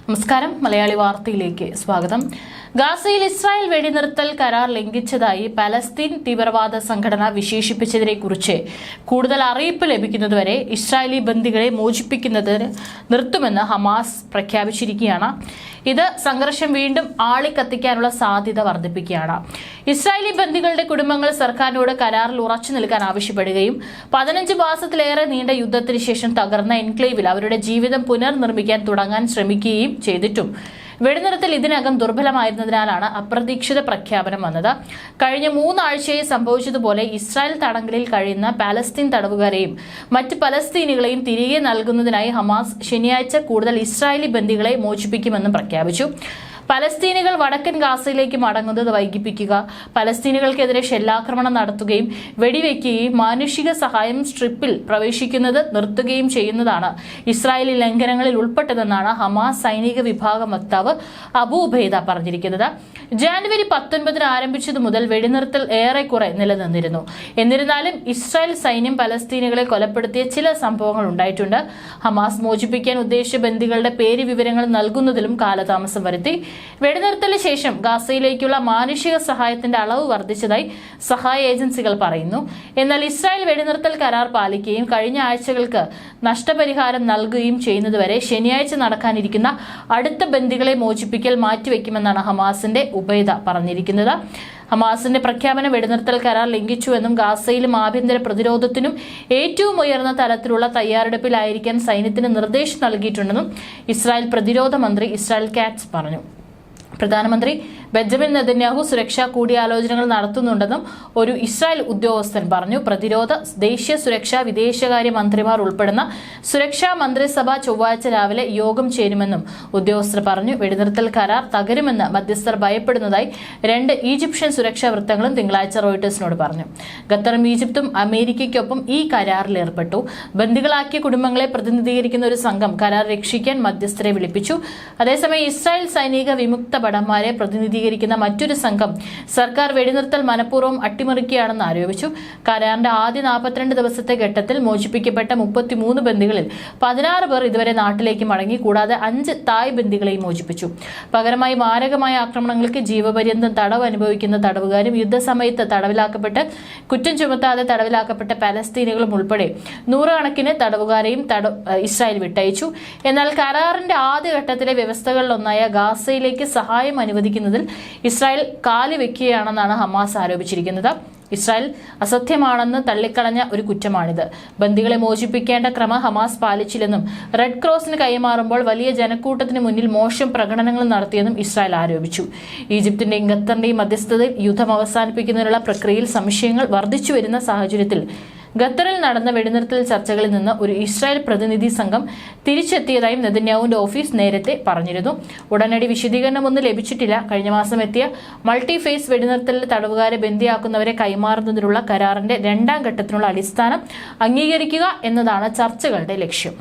നമസ്കാരം. മലയാളി വാർത്തയിലേക്ക് സ്വാഗതം. ഗാസയിൽ ഇസ്രായേൽ വെടിനിർത്തൽ കരാർ ലംഘിച്ചതായി പലസ്തീൻ തീവ്രവാദ സംഘടന വിശേഷിപ്പിച്ചതിനെക്കുറിച്ച് കൂടുതൽ അറിയിപ്പ് ലഭിക്കുന്നതുവരെ ഇസ്രായേലി ബന്ദികളെ മോചിപ്പിക്കുന്നതിന് നിർത്തുമെന്ന് ഹമാസ് പ്രഖ്യാപിച്ചിരിക്കുകയാണ്. ഇത് സംഘർഷം വീണ്ടും ആളിക്കത്തിക്കാനുള്ള സാധ്യത വർദ്ധിപ്പിക്കുകയാണ്. ഇസ്രായേലി ബന്ദികളുടെ കുടുംബങ്ങൾ സർക്കാരിനോട് കരാറിൽ ഉറച്ചു നിൽക്കാൻ ആവശ്യപ്പെടുകയും 15 മാസത്തിലേറെ നീണ്ട യുദ്ധത്തിന് ശേഷം തകർന്ന എൻക്ലേവിൽ അവരുടെ ജീവിതം പുനർനിർമ്മിക്കാൻ തുടങ്ങാൻ ശ്രമിക്കുകയും ചെയ്തിട്ടും വെടിനിർത്തൽ ഇതിനകം ദുർബലമായിരുന്നതിനാലാണ് അപ്രതീക്ഷിത പ്രഖ്യാപനം വന്നത്. കഴിഞ്ഞ 3 ആഴ്ചയായി സംഭവിച്ചതുപോലെ ഇസ്രായേൽ തടങ്കലിൽ കഴിയുന്ന പാലസ്തീൻ തടവുകാരെയും മറ്റ് പലസ്തീനികളെയും തിരികെ നൽകുന്നതിനായി ഹമാസ് ശനിയാഴ്ച കൂടുതൽ ഇസ്രായേലി ബന്ദികളെ മോചിപ്പിക്കുമെന്നും പ്രഖ്യാപിച്ചു. പലസ്തീനികൾ വടക്കൻ ഗാസയിലേക്ക് മടങ്ങുന്നത് വൈകിപ്പിക്കുക, പലസ്തീനികൾക്കെതിരെ ഷെല്ലാക്രമണം നടത്തുകയും വെടിവെക്കുകയും മാനുഷിക സഹായം സ്ട്രിപ്പിൽ പ്രവേശിക്കുന്നത് നിർത്തുകയും ചെയ്യുന്നതാണ് ഇസ്രായേലി ലംഘനങ്ങളിൽ ഉൾപ്പെട്ടതെന്നാണ് ഹമാസ് സൈനിക വിഭാഗം വക്താവ് അബൂ ഉബൈദ പറഞ്ഞിരിക്കുന്നത്. ജാനുവരി 19 ആരംഭിച്ചതു മുതൽ വെടിനിർത്തൽ ഏറെക്കുറെ നിലനിന്നിരുന്നു. എന്നിരുന്നാലും ഇസ്രായേൽ സൈന്യം പലസ്തീനികളെ കൊലപ്പെടുത്തിയ ചില സംഭവങ്ങൾ ഉണ്ടായിട്ടുണ്ട്. ഹമാസ് മോചിപ്പിക്കാൻ ഉദ്ദേശിച്ച ബന്ദികളുടെ പേര് വിവരങ്ങൾ നൽകുന്നതിലും കാലതാമസം വരുത്തി. വെടിനിർത്തലിന് ശേഷം ഗാസയിലേക്കുള്ള മാനുഷിക സഹായത്തിന്റെ അളവ് വർദ്ധിച്ചതായി സഹായ ഏജൻസികൾ പറയുന്നു. എന്നാൽ ഇസ്രായേൽ വെടിനിർത്തൽ കരാർ പാലിക്കുകയും കഴിഞ്ഞ ആഴ്ചകൾക്ക് നഷ്ടപരിഹാരം നൽകുകയും ചെയ്യുന്നതുവരെ ശനിയാഴ്ച നടക്കാനിരിക്കുന്ന അടുത്ത ബന്ദികളെ മോചിപ്പിക്കൽ മാറ്റിവെക്കുമെന്നാണ് ഹമാസിന്റെ ഉബൈദ പറഞ്ഞിരിക്കുന്നത്. ഹമാസിന്റെ പ്രഖ്യാപനം വെടിനിർത്തൽ കരാർ ലംഘിച്ചുവെന്നും ഗാസയിലും ആഭ്യന്തര പ്രതിരോധത്തിനും ഏറ്റവും ഉയർന്ന തലത്തിലുള്ള തയ്യാറെടുപ്പിലായിരിക്കാൻ സൈന്യത്തിന് നിർദ്ദേശം നൽകിയിട്ടുണ്ടെന്നും ഇസ്രായേൽ പ്രതിരോധ മന്ത്രി ഇസ്രായേൽ കാറ്റ്സ് പറഞ്ഞു. പ്രധാനമന്ത്രി ബെഞ്ചമിൻ നെതന്യാഹു സുരക്ഷാ കൂടിയാലോചനകൾ നടത്തുന്നുണ്ടെന്നും ഒരു ഇസ്രായേൽ ഉദ്യോഗസ്ഥൻ പറഞ്ഞു. പ്രതിരോധ, ദേശീയ സുരക്ഷാ, വിദേശകാര്യ മന്ത്രിമാർ ഉൾപ്പെടുന്ന സുരക്ഷാ മന്ത്രിസഭ ചൊവ്വാഴ്ച രാവിലെ യോഗം ചേരുമെന്നും ഉദ്യോഗസ്ഥർ പറഞ്ഞു. വെടിനിർത്തൽ കരാർ തകരുമെന്ന് മധ്യസ്ഥർ ഭയപ്പെടുന്നതായി 2 ഈജിപ്ഷ്യൻ സുരക്ഷാ വൃത്തങ്ങളും തിങ്കളാഴ്ച റോയിട്ടേഴ്സിനോട് പറഞ്ഞു. ഖത്തറും ഈജിപ്തും അമേരിക്കയ്ക്കൊപ്പം ഈ കരാറിൽ ഏർപ്പെട്ടു. ബന്ദികളാക്കിയ കുടുംബങ്ങളെ പ്രതിനിധീകരിക്കുന്ന ഒരു സംഘം കരാർ രക്ഷിക്കാൻ മധ്യസ്ഥരെ വിളിപ്പിച്ചു. അതേസമയം ഇസ്രായേൽ സൈനിക വിമുക്ത ഭടന്മാരെ പ്രതിനിധീകരിക്കുന്ന മറ്റൊരു സംഘം സർക്കാർ വെടിനിർത്തൽ മനഃപൂർവ്വം അട്ടിമറിക്കുകയാണെന്ന് ആരോപിച്ചു. കരാറിന്റെ ആദ്യ 42 ദിവസത്തെ ഘട്ടത്തിൽ മോചിപ്പിക്കപ്പെട്ട 33 ബന്ദികളിൽ 16 പേർ ഇതുവരെ നാട്ടിലേക്ക് മടങ്ങി. കൂടാതെ 5 തായ് ബന്ദികളെയും മോചിപ്പിച്ചു. പകരമായി മാരകമായ ആക്രമണങ്ങൾക്ക് ജീവപര്യന്തം തടവ് അനുഭവിക്കുന്ന തടവുകാരും യുദ്ധസമയത്ത് തടവിലാക്കപ്പെട്ട് കുറ്റം ചുമത്താതെ തടവിലാക്കപ്പെട്ട പലസ്തീനികളും ഉൾപ്പെടെ 100 കണക്കിന് തടവുകാരെയും ഇസ്രായേൽ വിട്ടയച്ചു. എന്നാൽ കരാറിന്റെ ആദ്യഘട്ടത്തിലെ വ്യവസ്ഥകളിലൊന്നായ ഗാസയിലേക്ക് സഹായം അനുവദിക്കുന്നതിൽ ഇസ്രായേൽ കാലുവെക്കുകയാണെന്നാണ് ഹമാസ് ആരോപിച്ചിരിക്കുന്നത്. ഇസ്രായേൽ അസത്യമാണെന്ന് തള്ളിക്കളഞ്ഞ ഒരു കുറ്റമാണിത്. ബന്ദികളെ മോചിപ്പിക്കേണ്ട ക്രമം ഹമാസ് പാലിച്ചില്ലെന്നും റെഡ് ക്രോസിന് കൈമാറുമ്പോൾ വലിയ ജനക്കൂട്ടത്തിന് മുന്നിൽ മോശം പ്രകടനങ്ങൾ നടത്തിയെന്നും ഇസ്രായേൽ ആരോപിച്ചു. ഈജിപ്തിന്റെയും ഖത്തറിന്റെയും മധ്യസ്ഥതയിൽ യുദ്ധം അവസാനിപ്പിക്കുന്നതിനുള്ള പ്രക്രിയയിൽ സംശയങ്ങൾ വർദ്ധിച്ചു വരുന്ന സാഹചര്യത്തിൽ ഖത്തറിൽ നടന്ന വെടിനിർത്തൽ ചർച്ചകളിൽ നിന്ന് ഒരു ഇസ്രായേൽ പ്രതിനിധി സംഘം തിരിച്ചെത്തിയതായും നെതന്യാഹുവിന്റെ ഓഫീസ് നേരത്തെ പറഞ്ഞിരുന്നു. ഉടനടി വിശദീകരണമൊന്നും ലഭിച്ചിട്ടില്ല. കഴിഞ്ഞ മാസം എത്തിയ മൾട്ടി ഫേസ് വെടിനിർത്തലിൽ തടവുകാരെ ബന്ദിയാക്കുന്നവരെ കൈമാറുന്നതിനുള്ള കരാറിന്റെ 2ാം ഘട്ടത്തിനുള്ള അടിസ്ഥാനം അംഗീകരിക്കുക എന്നതാണ് ചർച്ചകളുടെ ലക്ഷ്യം.